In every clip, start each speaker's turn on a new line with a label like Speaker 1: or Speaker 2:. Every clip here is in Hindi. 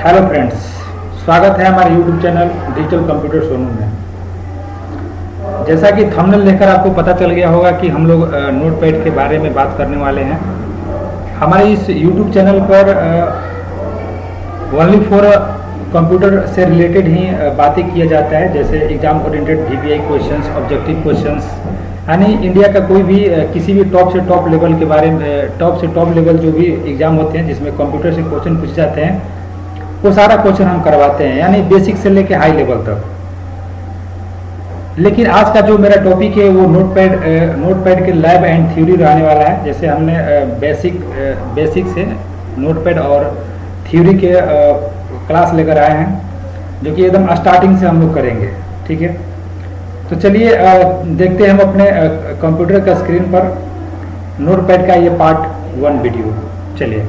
Speaker 1: हेलो फ्रेंड्स, स्वागत है हमारे YouTube channel digital computer Sonu में। जैसा कि थंबनेल देखकर आपको पता चल गया होगा कि हम लोग नोटपैड के बारे में बात करने वाले हैं। हमारे इस यूट्यूब चैनल पर ओनली फॉर कंप्यूटर से रिलेटेड ही बातें किया जाता है, जैसे exam oriented VBI questions, objective questions, यानी इंडिया का कोई भी किसी भी टॉप से टॉप लेवल के बारे में, टॉप से टॉप लेवल जो भी एग्जाम होते हैं जिसमें कंप्यूटर से क्वेश्चन पूछे जाते हैं, वो सारा क्वेश्चन हम करवाते हैं, यानी बेसिक से लेके हाई लेवल तक। लेकिन आज का जो मेरा टॉपिक है वो नोटपैड के लैब एंड थ्योरी रहने वाला है। जैसे हमने बेसिक से नोटपैड और थ्योरी के क्लास लेकर आए हैं, जो कि एकदम स्टार्टिंग से हम लोग करेंगे। ठीक है, तो चलिए देखते हैं हम अपने कंप्यूटर का स्क्रीन पर नोटपैड का ये पार्ट 1 वीडियो। चलिए,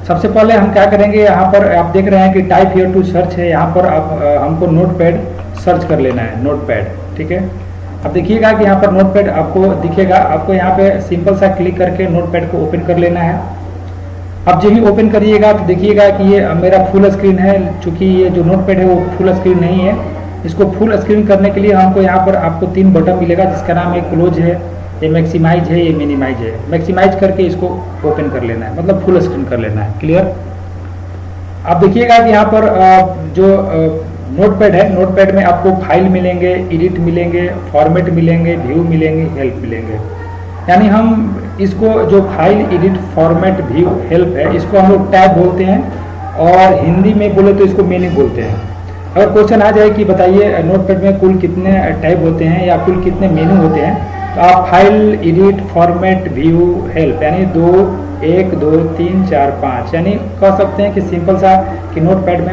Speaker 1: सबसे पहले हम क्या करेंगे, यहाँ पर आप देख रहे हैं कि टाइप हियर टू सर्च है, यहाँ पर आप हमको नोटपैड सर्च कर लेना है, नोटपैड। ठीक है, अब देखिएगा कि यहाँ पर नोटपैड आपको दिखेगा, आपको यहाँ पे सिंपल सा क्लिक करके नोटपैड को ओपन कर लेना है। अब जब ही ओपन करिएगा तो देखिएगा कि ये मेरा फुल स्क्रीन है। चूंकि ये जो नोटपैड है वो फुल स्क्रीन नहीं है, इसको फुल स्क्रीन करने के लिए हमको यहाँ पर आपको 3 बटन मिलेगा, जिसका नाम है क्लोज है, ये मैक्सिमाइज है, ये मिनिमाइज है। मैक्सिमाइज करके इसको ओपन कर लेना है, मतलब फुल स्क्रीन कर लेना है। क्लियर? अब देखिएगा कि यहाँ पर जो नोटपैड है, नोटपैड में आपको फाइल मिलेंगे, एडिट मिलेंगे, फॉर्मेट मिलेंगे, व्यू मिलेंगे, हेल्प मिलेंगे। यानी हम इसको जो file, edit, format, view, help है, इसको हम लोग टैब बोलते हैं, और हिंदी में बोले तो इसको मेन्यू बोलते हैं। अगर क्वेश्चन आ जाए कि बताइए नोटपैड में कुल कितने टैब होते हैं या कुल कितने मेन्यू होते हैं, तो आप file, edit, format, view, help यानी 2, 1, 2, 3, 4, 5 यानी कह सकते हैं कि सिंपल सा कि नोटपैड में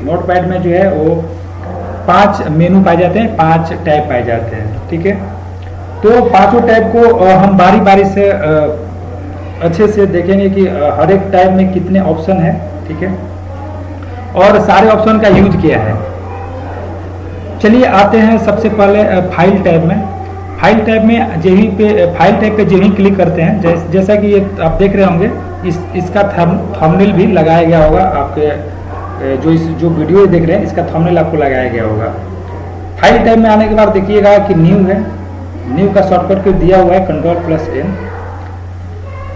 Speaker 1: नोटपैड में जो है वो 5 मेनू पाए जाते हैं, 5 टैब पाए जाते हैं। ठीक है, तो पांचों टैब को हम बारी बारी से अच्छे से देखेंगे कि हर एक टैब में कितने ऑप्शन है। ठीक है, और सारे ऑप्शन का यूज किया है। चलिए आते हैं सबसे पहले फाइल टैब में। फाइल टैब में फाइल टैब पे जब ही क्लिक करते हैं, जैसा कि ये आप देख रहे होंगे, इसका थंबनेल भी लगाया गया होगा आपके जो वीडियो देख रहे हैं, इसका थंबनेल आपको लगाया गया होगा। फाइल टैब में आने के बाद देखिएगा कि न्यू है, न्यू का शॉर्टकट को दिया हुआ है Ctrl+N।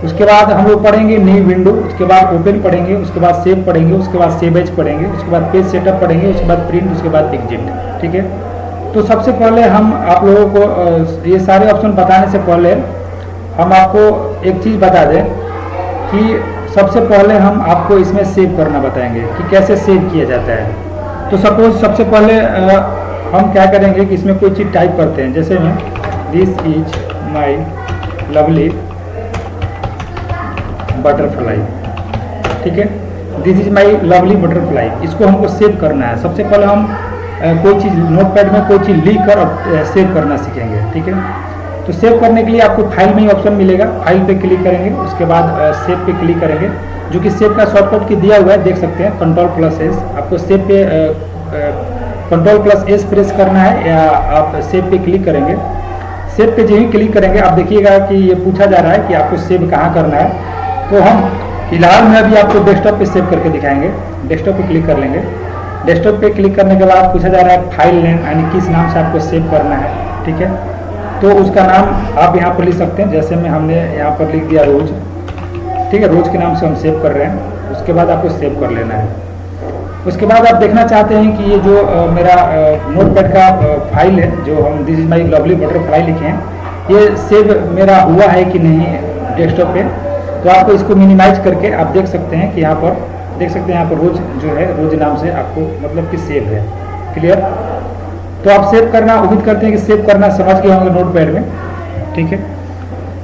Speaker 1: उसके बाद हम लोग पढ़ेंगे न्यू विंडो, उसके बाद ओपन पढ़ेंगे, उसके बाद सेव पढ़ेंगे, उसके बाद सेव एज पढ़ेंगे, उसके बाद पेज सेटअप पढ़ेंगे, उसके बाद प्रिंट, उसके बाद एग्जिट। ठीक है, तो सबसे पहले हम आप लोगों को ये सारे ऑप्शन बताने से पहले हम आपको एक चीज़ बता दें कि सबसे पहले हम आपको इसमें सेव करना बताएंगे कि कैसे सेव किया जाता है। तो सपोज सबसे पहले हम क्या करेंगे कि इसमें कोई चीज़ टाइप करते हैं, जैसे में this is my lovely butterfly. ठीक है, this is my lovely butterfly, इसको हमको सेव करना है। सबसे पहले हम कोई चीज़ नोटपैड में कोई चीज़ लिख कर और सेव करना सीखेंगे। ठीक है, तो सेव करने के लिए आपको फाइल में ही ऑप्शन मिलेगा, फाइल पे क्लिक करेंगे, उसके बाद सेव पे क्लिक करेंगे, जो कि सेव का शॉर्टकट की दिया हुआ है, देख सकते हैं Ctrl+S। आपको सेव पे Ctrl+S प्रेस करना है या आप सेव पे क्लिक करेंगे। सेव पे जो ही क्लिक करेंगे, आप देखिएगा कि ये पूछा जा रहा है कि आपको सेव कहाँ करना है। तो हम फिलहाल में अभी आपको डेस्कटॉप पे सेव करके दिखाएंगे। डेस्कटॉप पे क्लिक कर लेंगे। डेस्कटॉप पे क्लिक करने के बाद पूछा जा रहा है फाइल नेम, यानी किस नाम से आपको सेव करना है। ठीक है, तो उसका नाम आप यहाँ पर लिख सकते हैं, जैसे में हमने यहाँ पर लिख दिया रोज। ठीक है, रोज के नाम से हम सेव कर रहे हैं। उसके बाद आपको सेव कर लेना है। उसके बाद आप देखना चाहते हैं कि ये जो मेरा नोटपैड का फाइल है, जो हम this is my lovely butterfly लिखे हैं, ये सेव मेरा हुआ है कि नहीं डेस्कटॉप पे। तो आपको इसको मिनिमाइज करके आप देख सकते हैं कि यहाँ पर देख सकते हैं, यहाँ पर रोज जो है, रोज नाम से आपको मतलब कि सेव है। क्लियर? तो आप सेव करना, उम्मीद करते हैं कि सेव करना समझ गए होंगे नोटपैड में। ठीक है,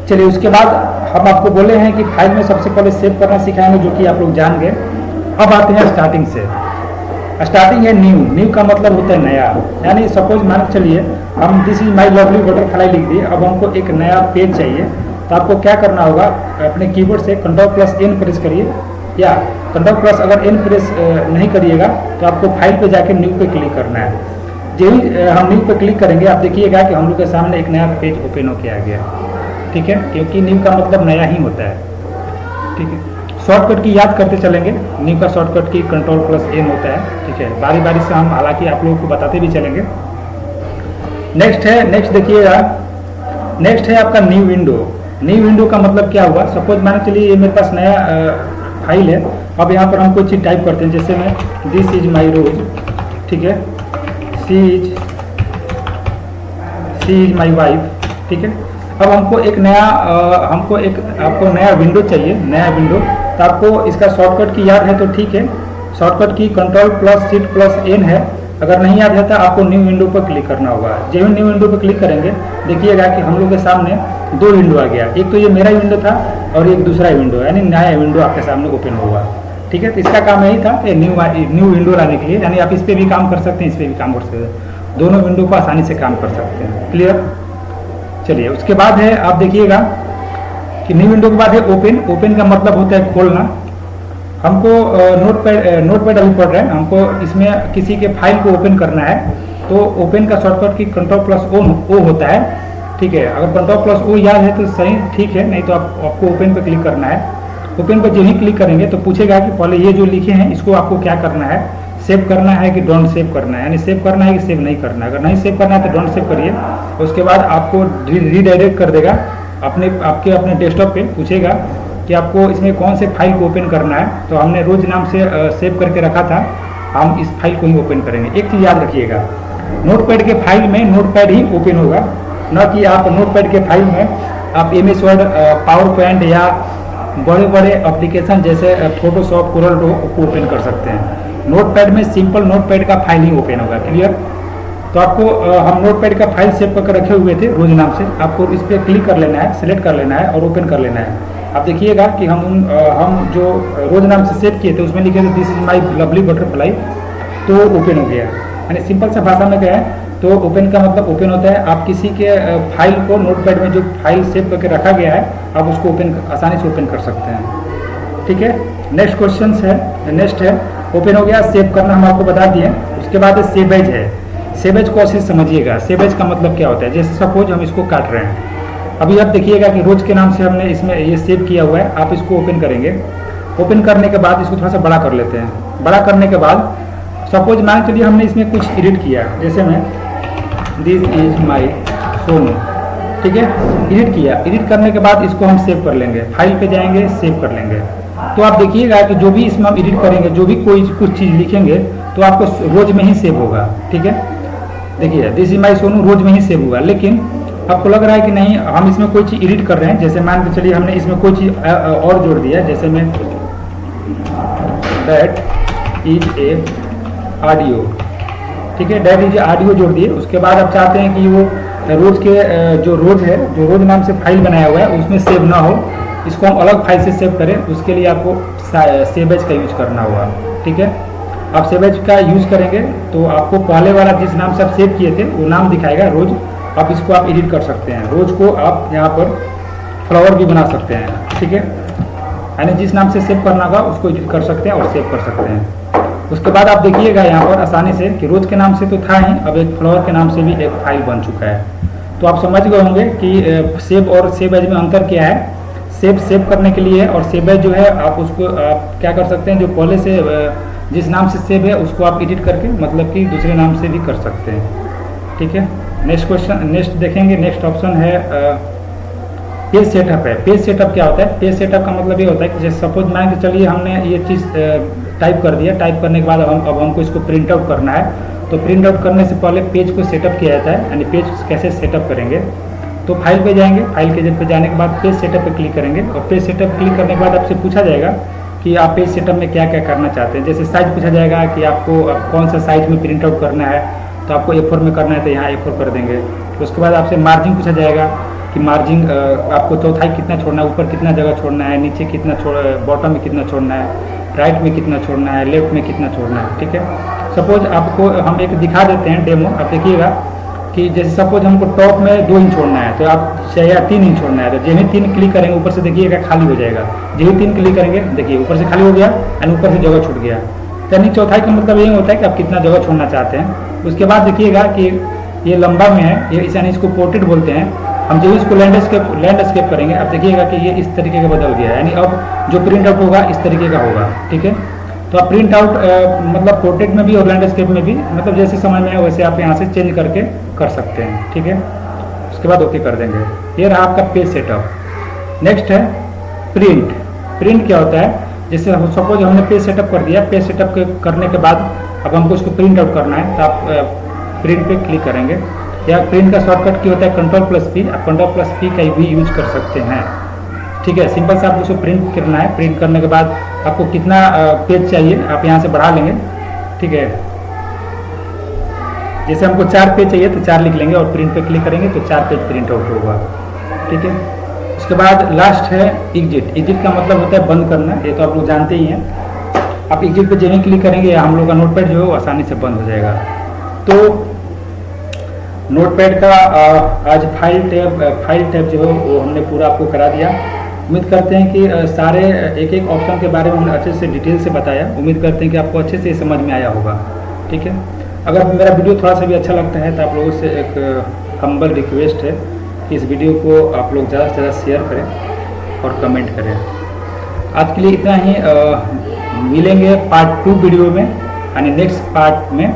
Speaker 1: चलिए उसके बाद हम आपको बोले हैं कि फाइल में सबसे पहले सेव करना सिखाएंगे, जो कि आप लोग जान गए। अब आते हैं स्टार्टिंग से। स्टार्टिंग है न्यू। न्यू का मतलब होता है नया, यानी सपोज मान के चलिए हम this is my lovely butterfly लिख दिए, अब हमको एक नया पेज चाहिए। तो आपको क्या करना होगा, अपने कीबोर्ड से Ctrl+N प्रेस करिए, या Ctrl+ अगर N प्रेस नहीं करिएगा तो आपको फाइल पे जाके न्यू पे क्लिक करना है। जब ही हम न्यू पे क्लिक करेंगे, आप देखिएगा कि हम लोग के सामने एक नया पेज ओपन होके आ गया। ठीक है, क्योंकि न्यू का मतलब नया ही होता है। ठीक है, शॉर्टकट की याद करते चलेंगे। न्यू का शॉर्टकट की Ctrl+N होता है, ठीक है। बारी बारी से हम हालांकि आप लोगों को बताते भी चलेंगे। नेक्स्ट देखिएगा, नेक्स्ट है आपका न्यू विंडो। न्यू विंडो का मतलब क्या हुआ, सपोज मान चलिए ये मेरे पास नया फाइल है। अब यहाँ पर हम कोई चीज़ टाइप करते हैं, जैसे मैं दिस इज माई रोज, ठीक है, सी इज माई वाइफ, ठीक है। अब हमको एक नया आपको नया विंडो चाहिए, नया विंडो। तो आपको इसका शॉर्टकट की याद है तो ठीक है, शॉर्टकट की Ctrl+Shift+N है। अगर नहीं याद है तो आपको न्यू विंडो पर क्लिक करना होगा। जब न्यू विंडो पर क्लिक करेंगे देखिएगा कि हम लोग के सामने दो विंडो आ गया। एक तो ये मेरा विंडो था और एक दूसरा विंडो, यानी नया विंडो आपके सामने ओपन होगा, ठीक है। तो इसका काम यही था कि न्यू विंडो लाने के लिए, यानी आप इस पर भी काम कर सकते हैं, इस पर भी काम कर सकते हैं, दोनों विंडो को आसानी से काम कर सकते हैं। क्लियर। चलिए उसके बाद है, आप देखिएगा कि न्यू विंडो के बाद है ओपन। ओपन का मतलब होता है खोलना। हमको नोटपैड अभी पढ़ रहे हैं, हमको इसमें किसी के फाइल को ओपन करना है। तो ओपन का शॉर्टकट की Ctrl+O होता है, ठीक है। अगर Ctrl+O याद है तो सही, ठीक है, नहीं तो आपको ओपन पर क्लिक करना है। ओपन पर जो ही क्लिक करेंगे तो पूछेगा कि पहले ये जो लिखे हैं इसको आपको क्या करना है, सेव करना है कि डोंट सेव करना है, यानी सेव करना है कि सेव नहीं करना है। अगर नहीं सेव करना है तो डोंट सेव करिए। उसके बाद आपको रीडायरेक्ट कर देगा अपने डेस्कटॉप पे, पूछेगा कि आपको इसमें कौन से फाइल को ओपन करना है। तो हमने रोज नाम से सेव करके रखा था, हम इस फाइल को ही ओपन करेंगे। एक चीज़ याद रखिएगा, नोटपैड के फाइल में नोटपैड ही ओपन होगा, न कि आप नोटपैड के फाइल में आप MS वर्ड, पावर पॉइंट या बड़े बड़े एप्लीकेशन जैसे फोटोशॉप, कोरल ड्रॉ को ओपन कर सकते हैं। नोटपैड में सिंपल नोटपैड का फाइल ही ओपन होगा। क्लियर। तो आपको हम नोटपैड का फाइल सेव करके रखे हुए थे रोज नाम से, आपको इस पर क्लिक कर लेना है, सिलेक्ट कर लेना है और ओपन कर लेना है। आप देखिएगा कि हम जो रोज नाम से सेव किए थे उसमें लिखे थे this is my lovely butterfly, तो ओपन हो गया। यानी सिंपल सा भाषा में क्या है, तो ओपन का मतलब ओपन होता है, आप किसी के फाइल को नोटपैड में जो फाइल सेव करके रखा गया है आप उसको आसानी से ओपन कर सकते हैं, ठीक है। नेक्स्ट क्वेश्चन है, नेक्स्ट है ओपन हो गया, सेव करना हम आपको बता दिए। उसके बाद सेव एज है। सेव एज को अच्छे से समझिएगा। सेव एज का मतलब क्या होता है, जैसे सपोज हम इसको काट रहे हैं, अभी आप देखिएगा कि रोज के नाम से हमने इसमें ये सेव किया हुआ है। आप इसको ओपन करेंगे, ओपन करने के बाद इसको थोड़ा सा बड़ा कर लेते हैं। बड़ा करने के बाद सपोज मान चलिए हमने इसमें कुछ एडिट किया, जैसे मैं दिस इज माई सोनू, ठीक है, एडिट किया। एडिट करने के बाद इसको हम सेव कर लेंगे, फाइल पे जाएंगे, सेव कर लेंगे। तो आप देखिएगा कि जो भी इसमें हम एडिट करेंगे, जो भी कोई कुछ चीज़ लिखेंगे तो आपको रोज में ही सेव होगा, ठीक है। देखिए दिस इज माई सोनू रोज में ही सेव होगा। लेकिन आपको लग रहा है कि नहीं, हम इसमें कोई चीज़ एडिट कर रहे हैं, जैसे मान के चलिए हमने इसमें कोई चीज़ और जोड़ दिया, जैसे मैं दैट इज ए ऑडियो, ठीक है, दैट इज ऑडियो जोड़ दिए। उसके बाद आप चाहते हैं कि वो रोज के जो रोज नाम से फाइल बनाया हुआ है उसमें सेव ना हो, इसको हम अलग फाइल से सेव करें, उसके लिए आपको सेव एज का यूज करना होगा, ठीक है। आप सेव एज का यूज करेंगे तो आपको पहले वाला जिस नाम से आप सेव किए थे वो नाम दिखाएगा रोज। आप इसको आप एडिट कर सकते हैं, रोज को आप यहाँ पर फ्लावर भी बना सकते हैं, ठीक है। यानी जिस नाम से सेव करना होगा उसको एडिट कर सकते हैं और सेव कर सकते हैं। उसके बाद आप देखिएगा यहाँ पर आसानी से कि रोज के नाम से तो था ही, अब एक फ्लावर के नाम से भी एक फाइल बन चुका है। तो आप समझ गए होंगे कि सेव और सेव एज में अंतर क्या है। सेव करने के लिए और सेव एज जो है आप उसको आप क्या कर सकते हैं, जो पहले से जिस नाम से सेव है उसको आप एडिट करके मतलब कि दूसरे नाम से भी कर सकते हैं, ठीक है। नेक्स्ट क्वेश्चन, नेक्स्ट देखेंगे। नेक्स्ट ऑप्शन है पेज सेटअप है। पेज सेटअप क्या होता है, पेज सेटअप का मतलब ये होता है कि जैसे सपोज मान के चलिए हमने ये चीज़ टाइप कर दिया, टाइप करने के बाद अब हमको इसको प्रिंट आउट करना है। तो प्रिंट आउट करने से पहले पेज को सेटअप किया जाता है, यानी पेज कैसे सेटअप करेंगे। तो फाइल पे जाएंगे, फाइल के पे जाने के बाद पेज सेटअप पे क्लिक करेंगे और पेज सेटअप क्लिक करने के बाद आपसे पूछा जाएगा कि आप पेज सेटअप में क्या क्या करना चाहते हैं। जैसे साइज पूछा जाएगा कि आपको कौन सा साइज में प्रिंट आउट करना है, तो आपको A4 में करना है तो यहाँ A4 कर देंगे। तो उसके बाद आपसे मार्जिन पूछा जाएगा कि मार्जिन आपको चौथाई कितना छोड़ना है, ऊपर कितना जगह छोड़ना है, नीचे कितना बॉटम में कितना छोड़ना है, राइट में कितना छोड़ना है, लेफ्ट में कितना छोड़ना है, ठीक है। सपोज आपको हम एक दिखा देते हैं डेमो, आप देखिएगा कि जैसे सपोज हमको टॉप में 2 इंच छोड़ना है तो आप या 3 इंच छोड़ना है, तो जब ही 3 क्लिक करेंगे ऊपर से देखिएगा खाली हो जाएगा। जब ही 3 क्लिक करेंगे देखिए ऊपर से खाली हो गया एंड ऊपर से जगह छूट गया। यानी चौथाई का मतलब यही होता है कि आप कितना जगह छोड़ना चाहते हैं। उसके बाद देखिएगा कि ये लंबा में है, ये यानी इसको पोर्ट्रेट बोलते हैं। हम जब इसको लैंडस्केप करेंगे, अब देखिएगा कि ये इस तरीके का बदल गया है, यानी अब जो प्रिंट आउट होगा इस तरीके का होगा। ठीक है, तो आप प्रिंट आउट मतलब पोर्ट्रेट में भी और लैंडस्केप में भी मतलब जैसे समझ में आए वैसे आप यहाँ से चेंज करके कर सकते हैं। ठीक है, उसके बाद ओके कर देंगे। ये रहा आपका पेज सेटअप। नेक्स्ट है प्रिंट। प्रिंट क्या होता है, जैसे सपोज हमने पेज सेटअप कर दिया, पेज सेटअप करने के बाद अब हमको उसको प्रिंट आउट करना है, तो आप प्रिंट पे क्लिक करेंगे। या प्रिंट का शॉर्टकट क्या होता है, Ctrl+P। आप Ctrl+P का भी यूज कर सकते हैं। ठीक है, सिंपल से आपको उसको प्रिंट करना है। प्रिंट करने के बाद आपको कितना पेज चाहिए आप यहाँ से बढ़ा लेंगे। ठीक है, जैसे हमको 4 पेज चाहिए तो 4 लिख लेंगे और प्रिंट पे क्लिक करेंगे तो 4 पेज प्रिंट आउट होगा। ठीक है, उसके बाद लास्ट है एग्जिट। एग्जिट का मतलब होता है बंद करना, ये तो आप लोग जानते ही हैं। आप एग्जिट पे जब क्लिक करेंगे हम लोग का नोटपैड जो है वो आसानी से बंद हो जाएगा। तो नोटपैड का आज फाइल टैब जो है वो हमने पूरा आपको करा दिया। उम्मीद करते हैं कि सारे एक एक ऑप्शन के बारे में हमने अच्छे से डिटेल से बताया। उम्मीद करते हैं कि आपको अच्छे से समझ में आया होगा। ठीक है, अगर मेरा वीडियो थोड़ा सा भी अच्छा लगता है तो आप लोगों से एक हम्बल रिक्वेस्ट है कि इस वीडियो को आप लोग ज़्यादा से ज़्यादा शेयर करें और कमेंट करें। आज के लिए इतना ही, मिलेंगे पार्ट 2 वीडियो में, यानी नेक्स्ट पार्ट में।